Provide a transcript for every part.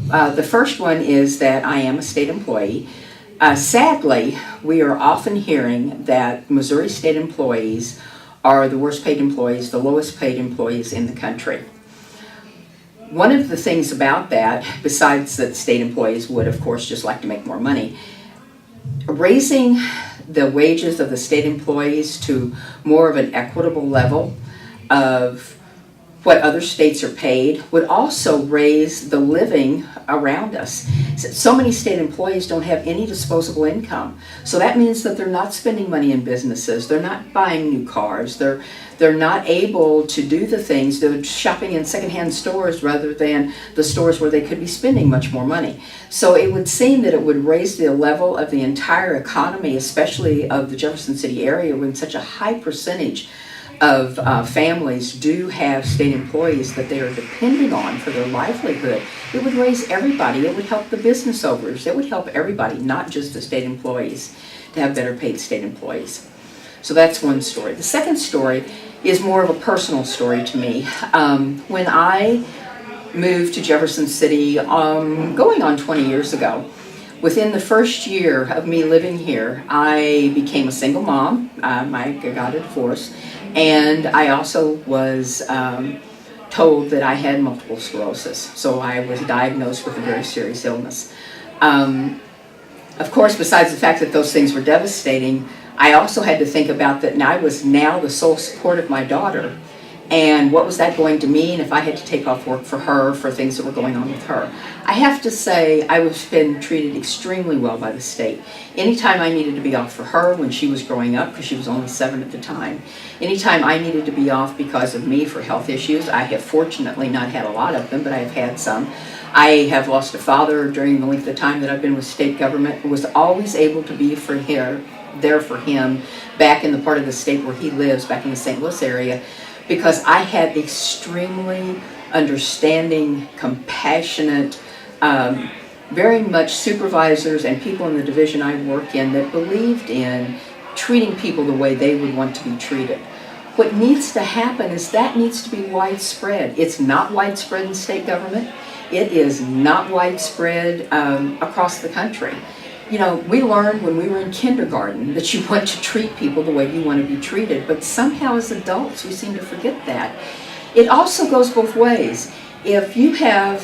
The first one is that I am a state employee. Sadly, we are often hearing that Missouri state employees are the worst paid employees, the lowest paid employees in the country. One of the things about that, besides that state employees would, of course, just like to make more money, raising the wages of the state employees to more of an equitable level of what other states are paid would also raise the living around us. So many state employees don't have any disposable income. So that means that they're not spending money in businesses, they're not buying new cars, they're not able to do the things, they're shopping in secondhand stores rather than the stores where they could be spending much more money. So it would seem that it would raise the level of the entire economy, especially of the Jefferson City area, when such a high percentage of families do have state employees that they are depending on for their livelihood. It would raise everybody. It would help the business owners. It would help everybody, not just the state employees, to have better paid state employees. So that's one story. The second story is more of a personal story to me. When I moved to Jefferson City going on 20 years ago, within the first year of me living here, I became a single mom. I got a divorce. And I also was told that I had multiple sclerosis. So I was diagnosed with a very serious illness. Of course, besides the fact that those things were devastating, I also had to think about that I was now the sole support of my daughter. And what was that going to mean if I had to take off work for her, for things that were going on with her? I have to say I was been treated extremely well by the state. Anytime I needed to be off for her when she was growing up, because she was only 7 at the time, anytime I needed to be off because of me for health issues, I have fortunately not had a lot of them, but I have had some. I have lost a father during the length of time that I've been with state government, who was always able to be there for him back in the part of the state where he lives, back in the St. Louis area, because I had extremely understanding, compassionate, very much supervisors and people in the division I work in that believed in treating people the way they would want to be treated. What needs to happen is that needs to be widespread. It's not widespread in state government. It is not widespread across the country. You know, we learned when we were in kindergarten that you want to treat people the way you want to be treated, but somehow as adults we seem to forget that. It also goes both ways. If you have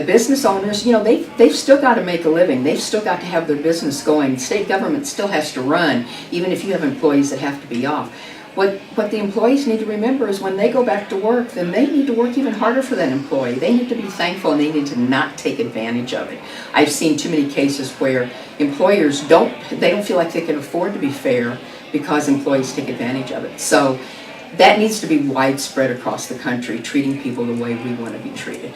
business owners, you know, they've still got to make a living. They've still got to have their business going. State government still has to run, even if you have employees that have to be off. What the employees need to remember is when they go back to work, then they need to work even harder for that employee. They need to be thankful and they need to not take advantage of it. I've seen too many cases where employers don't feel like they can afford to be fair because employees take advantage of it. So that needs to be widespread across the country, treating people the way we want to be treated.